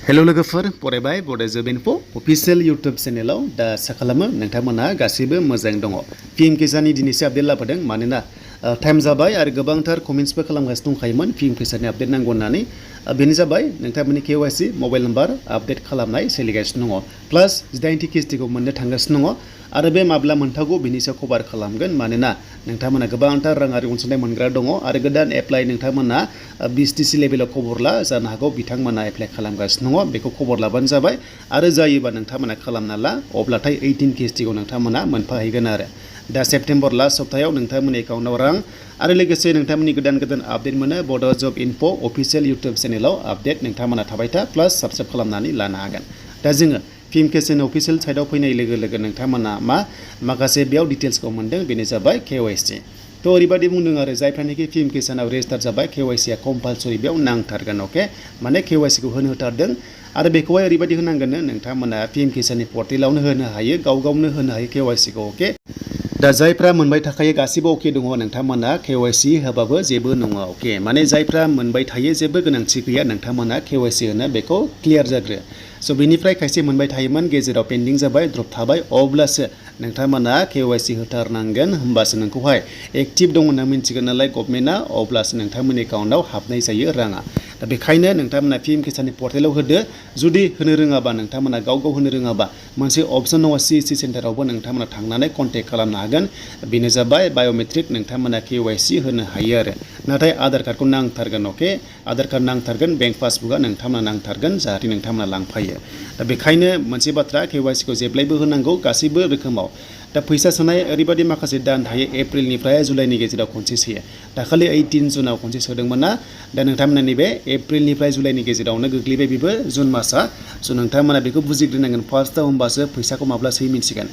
Hello लोगोफोर फरायबाय बड'जेब enough' official YouTube चेनेलाव दा आसा खालामो नोंथांमोना गासैबो मोजां दङ। पिएम किसाननि दिनैसो आपडेट लाबोदों मानोना टाइम जाबाय आरो गोबांथार कमेन्ट्सबो खालामगासिनो दंखायोमोन पिएम किसाननि आपडेट नांगौ होननानै। बेनो जाबाय नोंथांमोननि केवाइसि मबाइल नाम्बार आपडेट खालामनाय सोलिगासिनो दङ। प्लास 18 किस्तिखौ मोननो थांगासिनो दङ आरो बे माब्ला मोनथावगौ बेनि सायाव खबर खालामगोन मानोना नोंथांमोना गोबांथार राङारि अनसुंथाइ मोनग्रा दङ आरो गोदान एप्लाइ नोंथांमोना BSTC लेभेलाव खबर ला जानो हागौ बिथांमोना एप्लाइ खालामगासिनो दङ बेखौ खबर लाबानो जाबाय आरो जायोबा नोंथांमोना खालामना ला अब्लाथाय 18 किस्तिखौ नोंथांमोना मोनफाहैगोन आरो दा सेप्तेम्बर लास्ट सप्तायाव नोंथांमोननि एकाउन्टाव रां आरो लोगोसे नोंथांमोननि गोदान आपडेट मोनो बड'जेब इनफ' अफिसियेल इउटुब चेनेलाव आपडेट नोंथांमोना थाबाय था प्लास साबस्क्राइब खालामनानै लानो हागोन। दा जोङो पिएम किसान अफिसियेल साइटआव फैनाय लोगो लोगो नोंथांमोना माखासे बेयाव डिटेल्सखौ मोनदों बेनो जाबाय केवाइसि। तो ओरैबायदि बुंदों आरो जायफ्रानोखि पिएम किसानाव रेजिस्टार जाबाय केवाइसिया कम्पालसरि बेयाव नांथारगोन अके माने केवाइसिखौ होनो होथारदों आरो बेखौहाय ओरैबायदि होनांगोन नोंथांमोना पिएम किसाननि पर्टेलावनो होनो हायो गावनो होनो हायो केवाइसिखौ अके। दा जायफ्रा मोनबाय थाखायो गासिबो अके दङ नोंथांमोना केवाइसि होबाबो जेबो नङा अके माने जायफ्रा मोनबाय थायो जेबो गोनांथि गैया नोंथांमोना केवाइसि होनो बेखौ क्लियार जाग्रो। स' बेनिफ्राय खायसे मोनबाय थायोमोन गेजेराव पेन्डिं जाबाय ड्रप थाबाय अब्लासो नोंथांमोना केवाइसि होथारनांगोन होमबासो नोंखौहाय एक्टिभ दं होनना मिन्थिगोन नालाय गभर्नमेन्टआ अब्लासो नोंथांमोननि एकाउन्टाव हाबनाय जायो राङा। दा बेखायनो नोंथांमोना पिएम किसाननि पर्टेलाव होदो जुदि होनो रोङाबा नोंथांमोना गाव होनो रोङाबा मोनसे अपसन दङ CSC सेन्टारावबो नोंथांमोना थांनानै कन्टेक्ट खालामनो हागोन बेनो जाबाय बाय'मेट्रिक नोंथांमोना केवाइसि होनो हायो आरो नाथाय आधार कार्डखौ नांथारगोन अके आधार कार्ड नांथारगोन बेंक पासबुकआ नोंथांमोना नांथारगोन जाहाथे नोंथांमोना लांफायो। दा बेखायनो मोनसे बाथ्रा केवाइसिखौ जेब्लायबो होनांगौ गासैबो रोखोमाव। दा फैसा सोनाय ओरैबायदि माखासे दान थायो एप्रिलनिफ्राय जुलाइनि गेजेराव खनसे सोयो दाखालि 18 जुनाव खनसे सोदोंमोन ना दा नोंथांमोना नैबे एप्रिलनिफ्राय जुलाइनि गेजेरावनो गोग्लैबाय बेबो जुन मासआ स' नोंथांमोना बेखौ बुजिग्रोनांगोन फार्स्टआव होमबासो फैसाखौ माब्ला सोयो मिन्थिगोन।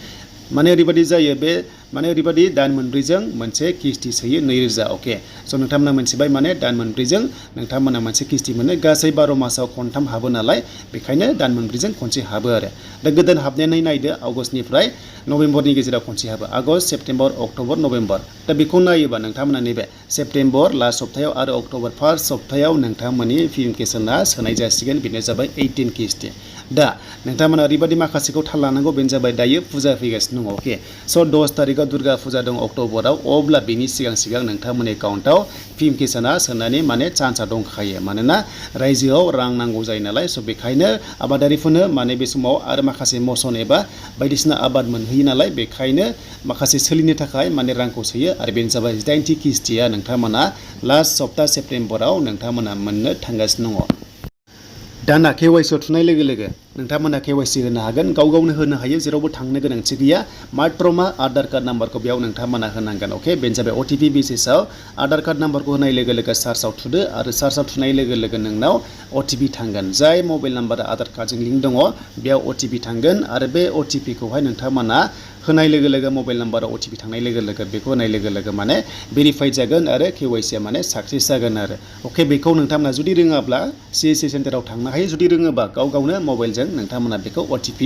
माने ओरैबायदि जायो बे माने ओरैबायदि दान मोनब्रैजों मोनसे किस्ति सोयो 2000 अके स' नोंथांमोना मोनथिबाय माने दान मोनब्रैजों नोंथांमोना मोनसे किस्ति मोनो गासै 12 मासाव खनथाम हाबो नालाय बेखायनो दान मोनब्रैजों खनसे हाबो आरो दा गोदान हाबनानै नायदो आगष्टनिफ्राय नभेम्बरनि गेजेराव खनसे हाबो आगष्ट सेप्तेम्बर अक्ट'बर नभेम्बर दा बेखौ नायोबा नोंथांमोना नैबे सेप्तेम्बर लास्ट सप्तायाव आरो अक्ट'बर फार्स्ट सप्तायाव नोंथांमोननि पिएम किसाना सोनाय जासिगोन बेनो जाबाय 18 किस्ति। दा नोंथांमोना ओरैबायदि माखासेखौ थाल लानांगौ बेनो जाबाय दायो फुजा फैगासिनो दङ अके स' 10 तारिखआव दुर्गा फुजा दं अक्ट'बराव अब्ला बेनि सिगां नोंथांमोननि एकाउन्टाव पिएम किसाना सोनानै माने चान्सआ दंखायो मानोना रायजोआव रां नांगौ जायो नालाय स' बेखायनो आबादारिफोरनो माने बे समाव आरो माखासे मसन एबा बायदिसिना आबाद मोनहैयो नालाय बेखायनो माखासे सोलिनो थाखाय माने रांखौ सोयो आरो बेनो जाबाय 18 किस्तिया नोंथांमोना लास्ट सप्ता सेप्तेम्बराव नोंथांमोना मोननो थांगासिनो दङ। दाना केवाइसिआव थुनाय लोगो लोगो नोंथांमोना केवाइसि होनो हागोन गावनो होनो हायो जेरावबो थांनो गोनांथि गैया मात्र आधार कार्ड नाम्बारखौ बेयाव नोंथांमोना होनांगोन अके बेनो जाबाय OTP बेसिसाव आधार कार्ड नाम्बारखौ होनाय लोगो लोगो सार्चआव थुदो आरो सार्चआव थुनाय लोगो लोगो नोंनाव OTP थांगोन जाय मबाइल नाम्बारा आधार कार्डजों लिंक दङ बेयाव OTP थांगोन आरो बे OTPखौहाय नोंथांमोना होनाय लोगो लोगो मबाइल नाम्बाराव OTP थांनाय लोगो लोगो बेखौ होनाय लोगो लोगो माने भेरिफाइड जागोन आरो केवाइसिआ माने साक्सेस जागोन आरो अके बेखौ नोंथांमोना जुदि रोङाब्ला CSC सेन्टाराव थांनो हायो जुदि रोङोबा गावनो मबाइलजों नोंथांमोना बेखौ OTP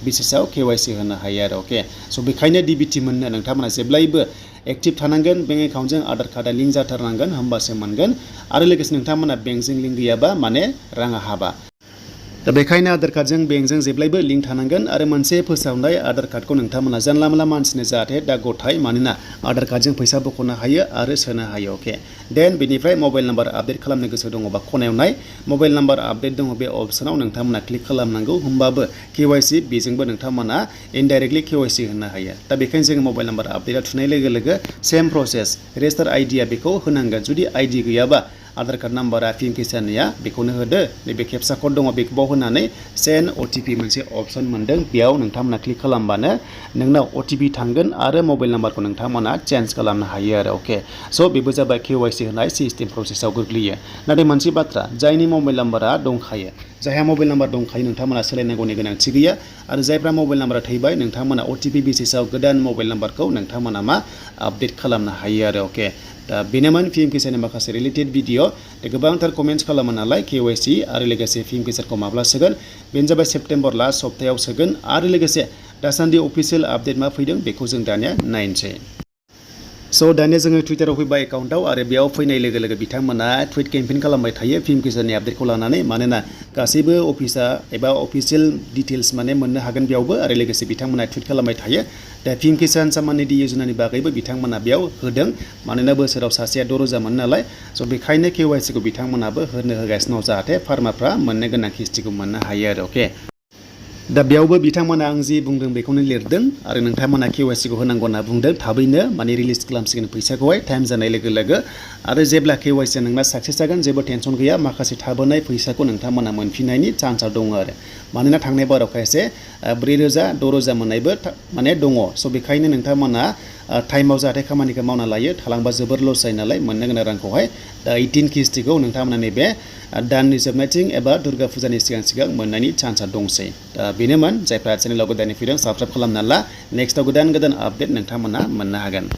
बेसिसाव केवाइसि होनो हायो आरो अके स' बेखायनो DBT मोननो नोंथांमोना जेब्लायबो एक्टिभ थानांगोन बेंक एकाउन्टजों आधार कार्डआ लिंक जाथारनांगोन होमबासो मोनगोन आरो लोगोसे नोंथांमोना बेंकजों लिंक गैयाबा माने राङा हाबा। दा बेखायनो आधार कार्डजों बेंकजों जेब्लायबो लिंक थानांगोन आरो मोनसे फोसावनाय आधार कार्डखौ नोंथांमोना जानला मोनला मानसिनो जाहाथे दा गथाय मानोना आधार कार्डजों फैसा बख'नो हायो आरो सोनो हायो अके देन बेनिफ्राय मबाइल नाम्बार आपडेट खालामनो गोसो दङबा खनायाव नाय मबाइल नाम्बार आपडेट दङ बे अपसनाव नोंथांमोना क्लिक खालामनांगौ होमबाबो केवाइसि बेजोंबो नोंथांमोना इनडाइरेक्टलि केवाइसि होनो हायो। दा बेखायनो जोङो मबाइल नाम्बार आपडेटआ थुनाय लोगो लोगो सेम प्रसेस रेजिस्टार आइडिया बेखौ होनांगोन जुदि आइडि गैयाबा आधार कार्ड नाम्बारा पिएम किसाननिया बेखौनो होदो नैबे केपसा कड दङ बेखौ होनानै सेन्ड OTP मोनसे अपसन मोनदों बेयाव नोंथांमोना क्लिक खालामबानो नोंनाव OTP थांगोन आरो मबाइल नाम्बारखौ नोंथांमोना चेन्ज खालामनो हायो आरो अके स' बेबो जाबाय केवाइसि होनाय सिस्टेम प्रसेसआव गोग्लैयो। नाथाय मोनसे बाथ्रा जायनि मबाइल नाम्बारा दंखायो जायहा मबाइल नाम्बार दंखायो नोंथांमोना सोलायनांगौनि गोनांथि गैया आरो जायफ्रा मबाइल नाम्बारा थैबाय नोंथांमोना OTP बेसिसाव गोदान मबाइल नाम्बारखौ नोंथांमोना आपडेट खालामनो हायो आरो अके दा बेनोमोन पिएम किसाननि माखासे रिलेटेड भिडिअ गोबांथार कमेन्ट्स खालामो नालाय केवाइसि आरो लोगोसे पिएम किसानखौ माब्ला सोगोन बेनो जाबाय सेप्तेम्बर लास्ट सप्तायाव सोगोन आरो लोगोसे दासान्दि अफिसियेल आपडेट मा फैदों बेखौ जों दानिया नायनोसै। स' दानिया जोङो टुइटाराव फैबाय एकाउन्टाव आरो बेयाव फैनाय लोगो लोगो बिथांमोना टुइट केम्पेइन खालामबाय थायो पिएम किसाननि आपडेटखौ लानानै मानोना गासैबो अफिसा एबा अफिसियेल डिटेल्स माने मोननो हागोन बेयावबो आरो लोगोसे बिथांमोना टुइट खालामबाय थायो दा पिएम किसान सम्मान निधि योजनानि बागैबो बिथांमोना बेयाव होदों मानोना बोसोराव सासेया 6,000 मोनो नालाय स' बेखायनो केवाइसिखौ बिथांमोनाबो होनो होगासिनो दं जाहाथे फार्मारफ्रा मोननो गोनां किस्तिखौ मोननो हायो आरो अके दा बेयावबो बिथांमोना आं जि बुंदों बेखौनो लिरदों आरो नोंथांमोना केवाइसिखौ होनांगौ होनना बुंदों थाबैनो माने रिलिज खालामसिगोन फैसाखौहाय टाइम जानाय लोगो लोगो आरो जेब्ला केवाइसिया नोंना साक्सेस जागोन जेबो टेनसन गैया माखासे थाबोनाय फैसाखौ नोंथांमोना मोनफिननायनि चान्सआ दङ आरो मानोना थांनाय बाराव खायसे 4,000 6,000 मोननायबो माने दङ स' बेखायनो नोंथांमोना टाइमाव जाहाथे खामानिखौ मावना लायो थालांबा जोबोर लस जायो नालाय मोननो गोनां रांखौहाय दा 18 किस्तिखौ नोंथांमोना नैबे दाननि जोबनायथिं एबा दुर्गा फुजानि सिगां मोननायनि चान्सआ दंसै दा बेनोमोन जायफ्रा चेनेलाव गोदानै फैदों साबस्क्राइब खालामना ला नेक्स्टआव गोदान अपडेट नोंथांमोना मोननो हागोन।